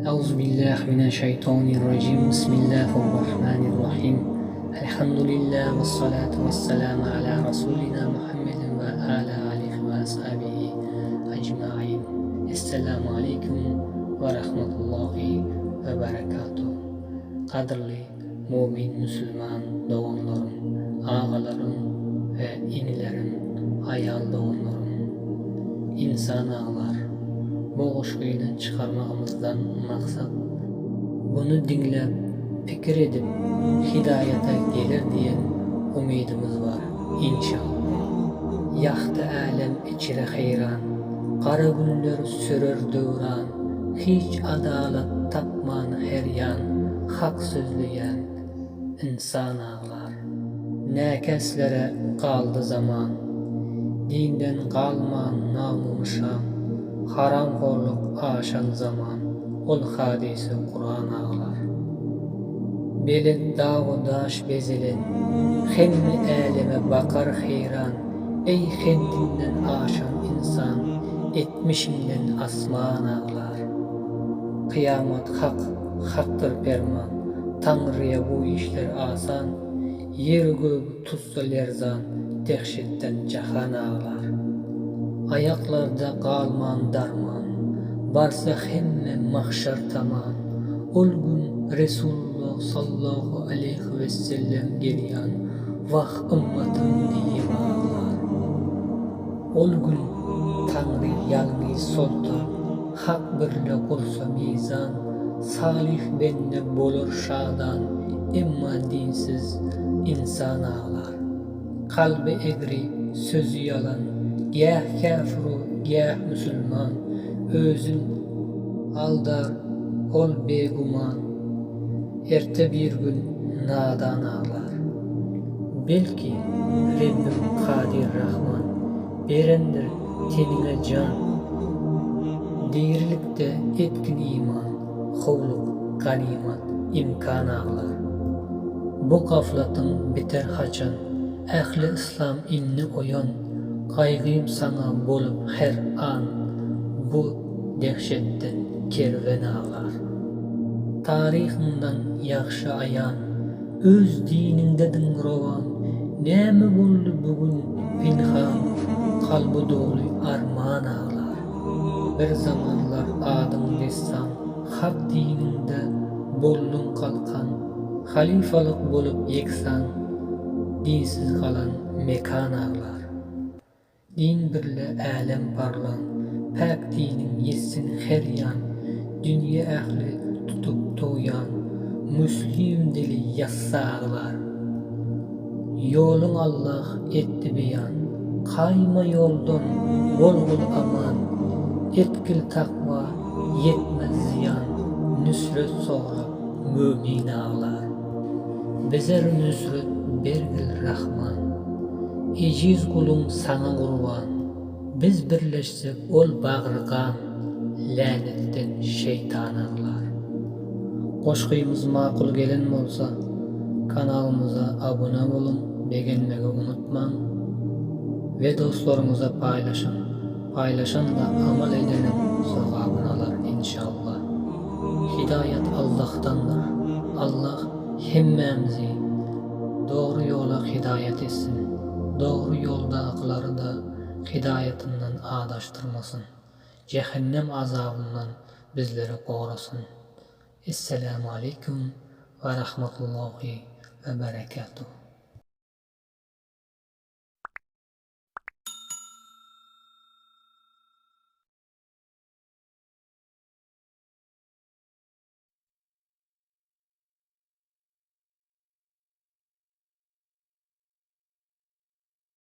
Euzubillahimineşşeytanirracim. Bismillahirrahmanirrahim. Elhamdülillah ve salatu ve selamu ala Resulina Muhammedin ve ala alihi ve ashabihi ecmaîn. Esselamu aleyküm ve rahmetullahi ve berekatuhu. Kadırlı mümin Müslüman doğanlarım, ağalarım ve inilerim, ayal doğanlarım, insan ağlar. Boğuşkuyla çıkarmağımızdan maksat, bunu dinlep, fikir edip, hidayete gelir diyen umidimiz var inşallah. Yahtı alem içire hayran, kara günler sürür dövran, hiç adalet tapman her yan, hak sözleyen insan ağlar. Nekeslere kaldı zaman, dinden kalman namumuşam, haram korluk aşan zaman, ol hadisi Kur'an ağlar. Belin dağı daş bezilen, hemmi aleme bakar hayran, ey kendinden aşan insan, etmişinden asman ağlar. Kıyamet hak, haktır ferman, Tanrı'ya bu işler asan, yer göğü tutsa lerzan, dehşetten cahan ağlar. Ayaklarda kalman darman, varsa hemme mahşer tamam. Ol gün Resulullah sallallahu aleyhi ve sellem geliyan, vah ümmetim diye ağlar. Ol gün Tanrı yalnız soltar, hak birle olsa mizan, salih benne bolur şadan, emma dinsiz insan ağlar. Kalbi egri, sözü yalan, gâh kâfiru, gâh Müslüman, özün aldar, ol beguman, erte bir gün nadan ağlar. Belki Rabbim Kadir Rahman, berendir tenine can, dirilikte etkin iman, hovluk, ganimat, imkan ağlar. Bu gaflatın biter haçan, ehli İslam inni oyan, kaygıyım sana bolup her an, bu dehşetten kerven ağlar. Tarihinden yakşı ayan, öz dinindedin rovan, näme boldu bugün pinhan, kalbi dolu arman ağlar. Bir zamanlar adım destan, hak dininde boldun kalkan, halifalık bolup yeksan, dinsiz kalan mekan ağlar. Din birle alem parlan, pak dinin yetsin her yan, dünya ehli tutup toyan, Müslim dili yassa ağlar. Yolun Allah etti beyan, kayma yoldan bol aman, etkil takva yetmez ziyan, nüsret sonra mümin ağlar. Bezer nüsret bergil Rahman, eciz kulum sana kurban, biz birleşsek ol bağırgan, lanetten şeytan ağlar. Qoşqıyımız maqul gelen bolsa, kanalımıza abone olun, beğenmeyi unutmang ve dostlarınıza paylaşın. Paylaşın da amal edenin sevabını alar inşallah. Hidayet Allah'tandır. Allah hemmemizi doğru yola hidayet etsin. Doğru yoldakları da hidayetinden adaştırmasın. Cehennem azabından bizleri korusun. Esselamu aleyküm ve rahmetullahi ve berekatuhu.